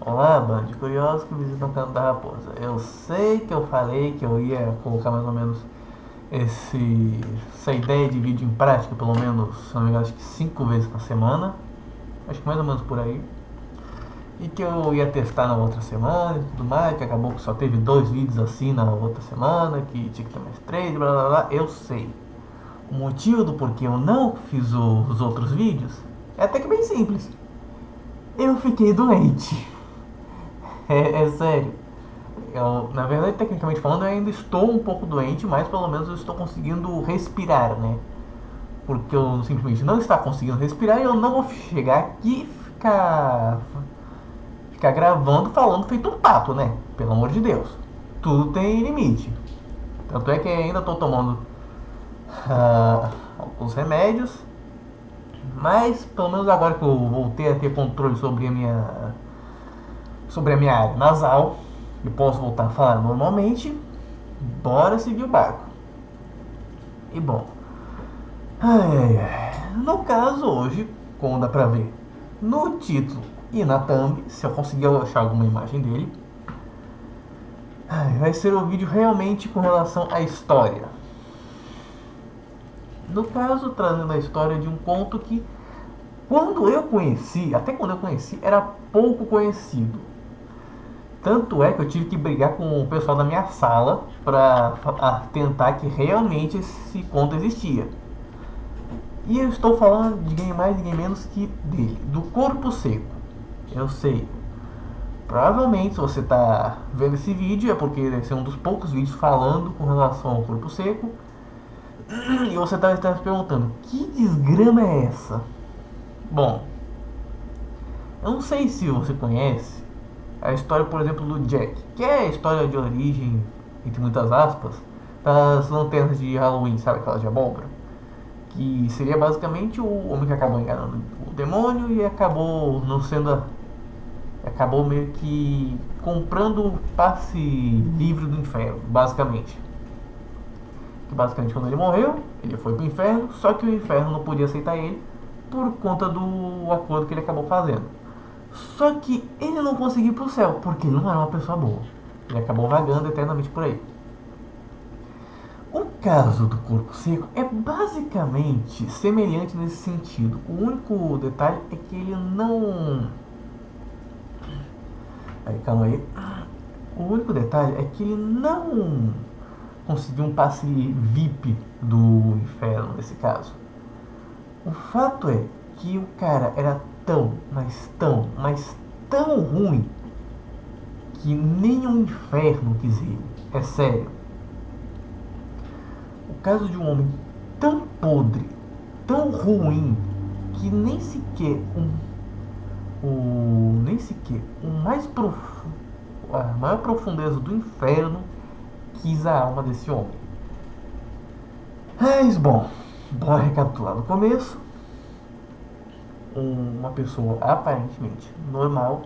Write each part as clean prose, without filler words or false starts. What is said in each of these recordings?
Olá, bando de curiosos que visitam o canto da raposa. Eu sei que eu falei que eu ia colocar mais ou menos essa ideia de vídeo em prática, pelo menos, se não me engano, acho que 5 vezes na semana. Acho que mais ou menos por aí. E que eu ia testar na outra semana e tudo mais, que acabou que só teve 2 vídeos assim na outra semana, que tinha que ter mais 3, blá blá blá. Eu sei. O motivo do porquê eu não fiz os outros vídeos é até que bem simples. Eu fiquei doente. É sério. Na verdade, tecnicamente falando, eu ainda estou um pouco doente, mas pelo menos eu estou conseguindo respirar, né? Porque eu simplesmente não estava conseguindo respirar e eu não vou chegar aqui e ficar gravando falando feito um pato, né? Pelo amor de Deus. Tudo tem limite. Tanto é que ainda estou tomando alguns remédios, mas pelo menos agora que eu voltei a ter controle sobre a minha área nasal e posso voltar a falar normalmente, bora seguir o barco. E bom, no caso hoje, como dá pra ver no título e na thumb, se eu conseguir achar alguma imagem dele, vai ser um vídeo realmente com relação à história. No caso, trazendo a história de um conto que, até quando eu conheci, era pouco conhecido. Tanto é que eu tive que brigar com o pessoal da minha sala para tentar que realmente esse conto existia. E eu estou falando de ninguém mais, ninguém menos que dele, do Corpo Seco. Eu sei, provavelmente se você está vendo esse vídeo é porque deve ser um dos poucos vídeos falando com relação ao Corpo Seco. E você deve estar se perguntando, que desgrama é essa? Bom, eu não sei se você conhece a história, por exemplo, do Jack, que é a história de origem, entre muitas aspas, das lanternas de Halloween, sabe aquelas de abóbora? Que seria basicamente o homem que acabou enganando o demônio e acabou não sendo. Acabou meio que comprando o passe livre do inferno, basicamente. Que basicamente quando ele morreu, ele foi pro inferno, só que o inferno não podia aceitar ele por conta do acordo que ele acabou fazendo. Só que ele não conseguiu ir pro céu, porque ele não era uma pessoa boa. Ele acabou vagando eternamente por aí. O caso do corpo seco é basicamente semelhante nesse sentido. O único detalhe é que ele não. Aí, calma aí. O único detalhe é que ele não conseguiu um passe VIP do inferno nesse caso. O fato é que o cara era tão, mas tão, mas tão ruim que nem o inferno quis ele. É sério. O caso de um homem tão podre, tão ruim, que nem sequer o mais profundo, a maior profundeza do inferno quis a alma desse homem. Mas bom, bora recapitular no começo. Uma pessoa aparentemente normal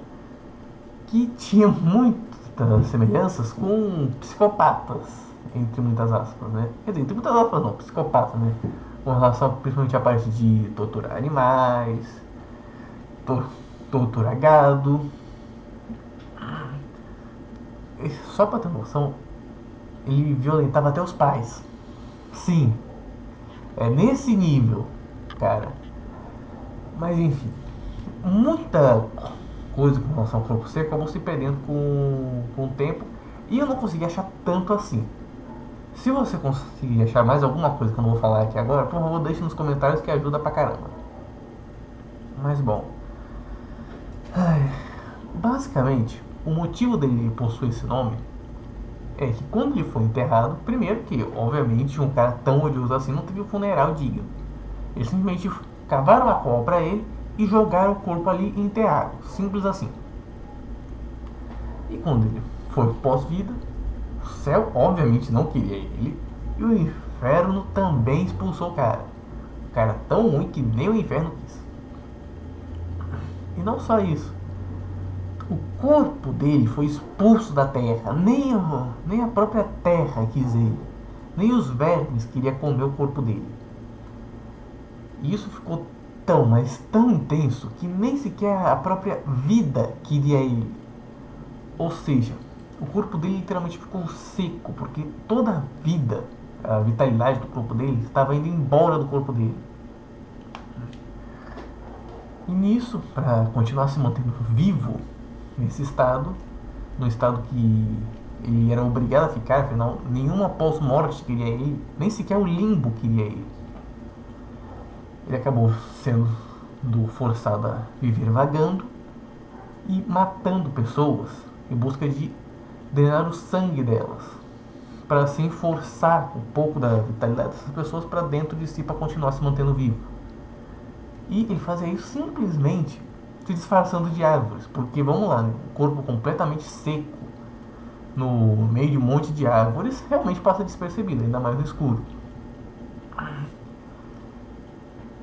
que tinha muitas semelhanças com psicopatas, entre muitas aspas, né? Quer dizer, entre muitas aspas não, psicopata, né? Com relação principalmente à parte de torturar animais, tor torturar gado. Só pra ter noção, ele violentava até os pais. Sim, é nesse nível, cara. Mas enfim, muita coisa com relação ao corpo seco acabou se perdendo com o tempo e eu não consegui achar tanto assim. Se você conseguir achar mais alguma coisa que eu não vou falar aqui agora, por favor, deixe nos comentários que ajuda pra caramba. Mas bom, basicamente, o motivo dele possuir esse nome é que quando ele foi enterrado, primeiro que, obviamente, um cara tão odioso assim não teve um funeral digno. Eles simplesmente cavaram a cova pra ele e jogaram o corpo ali e enterraram. Simples assim. E quando ele foi pós-vida, o céu obviamente não queria ele. E o inferno também expulsou o cara. O cara tão ruim que nem o inferno quis. E não só isso. O corpo dele foi expulso da terra. Nem a própria terra quis ele. Nem os vermes queriam comer o corpo dele. E isso ficou tão, mas tão intenso que nem sequer a própria vida queria ele. Ou seja, o corpo dele literalmente ficou seco, porque toda a vida, a vitalidade do corpo dele estava indo embora do corpo dele. E nisso, para continuar se mantendo vivo nesse estado, no estado que ele era obrigado a ficar, afinal, nenhuma pós-morte queria ele, nem sequer o limbo queria ele. Ele acabou sendo forçado a viver vagando e matando pessoas em busca de drenar o sangue delas, para assim forçar um pouco da vitalidade dessas pessoas para dentro de si para continuar se mantendo vivo. E ele fazia isso simplesmente se disfarçando de árvores, porque vamos lá, né? Um corpo completamente seco no meio de um monte de árvores realmente passa despercebido, ainda mais no escuro.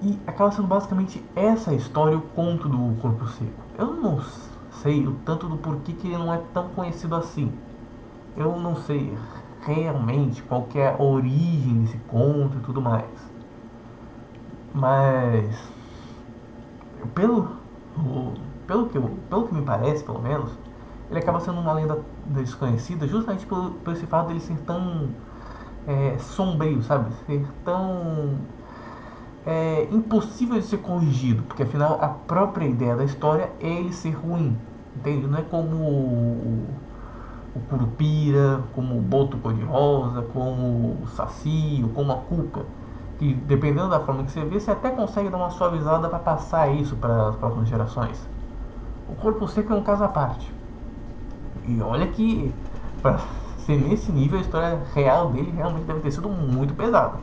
E acaba sendo basicamente essa a história, o conto do Corpo Seco. Eu não sei o tanto do porquê que ele não é tão conhecido assim. Eu não sei realmente qual que é a origem desse conto e tudo mais. Mas pelo, pelo que me parece, pelo menos, ele acaba sendo uma lenda desconhecida justamente por esse fato dele ser tão sombrio, sabe? Ser tão impossível de ser corrigido, porque afinal a própria ideia da história é ele ser ruim, entende? Não é como o Curupira, como o Boto Cor-de-Rosa, como o Saci, ou como a Cuca, que dependendo da forma que você vê, você até consegue dar uma suavizada para passar isso para as próximas gerações. O Corpo Seco é um caso à parte. E olha que, para ser nesse nível, a história real dele realmente deve ter sido muito pesada.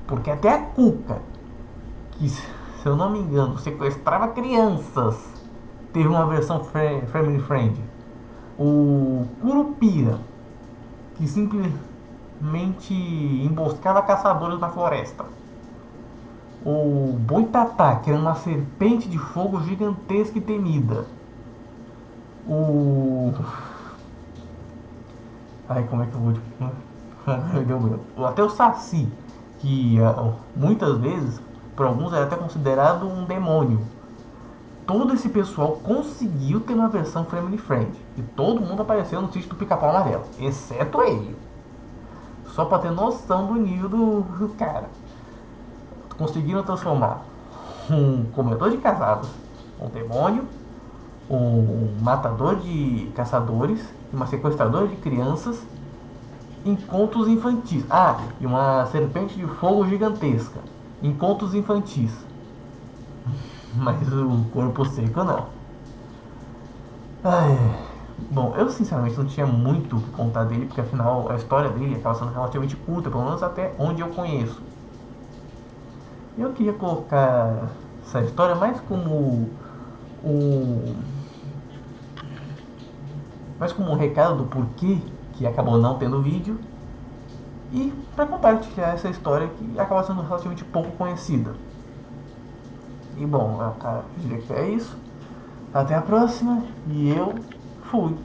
Porque até a Cuca, que, se eu não me engano, sequestrava crianças, teve uma versão family friend. O Curupira, que simplesmente emboscava caçadores na floresta. O Boitatá, que era uma serpente de fogo gigantesca e temida. O. Ai, como é que eu vou. Até o Saci, que muitas vezes, por alguns, é até considerado um demônio. Todo esse pessoal conseguiu ter uma versão family friend. E todo mundo apareceu no sítio do Pica-Pau Amarelo, exceto ele. Só pra ter noção do nível do cara. Conseguiram transformar um comedor de casados, um demônio, um matador de caçadores, uma sequestradora de crianças em contos infantis. Ah, e uma serpente de fogo gigantesca em contos infantis. Mas o corpo seco não. Ai, bom, eu sinceramente não tinha muito o que contar dele, porque afinal a história dele acaba sendo relativamente curta, pelo menos até onde eu conheço. Eu queria colocar essa história mais como um, mais como um recado do porquê que acabou não tendo vídeo e para compartilhar essa história que acaba sendo relativamente pouco conhecida. E bom, eu diria que é isso. Até a próxima e eu fui.